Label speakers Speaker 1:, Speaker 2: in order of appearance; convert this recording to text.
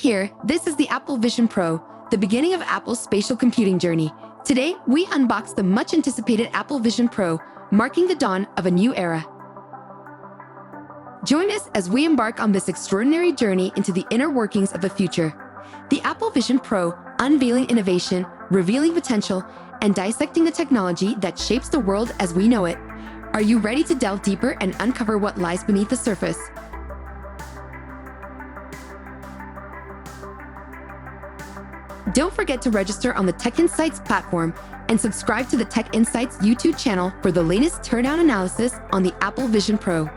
Speaker 1: here, this is the Apple Vision Pro, the beginning of Apple's spatial computing journey. Today, we unbox the much-anticipated Apple Vision Pro, marking the dawn of a new era. Join us as we embark on this extraordinary journey into the inner workings of the future. The Apple Vision Pro, unveiling innovation, revealing potential, and dissecting the technology that shapes the world as we know it. Are you ready to delve deeper and uncover what lies beneath the surface? Don't forget to register on the Tech Insights platform and subscribe to the Tech Insights YouTube channel for the latest teardown analysis on the Apple Vision Pro.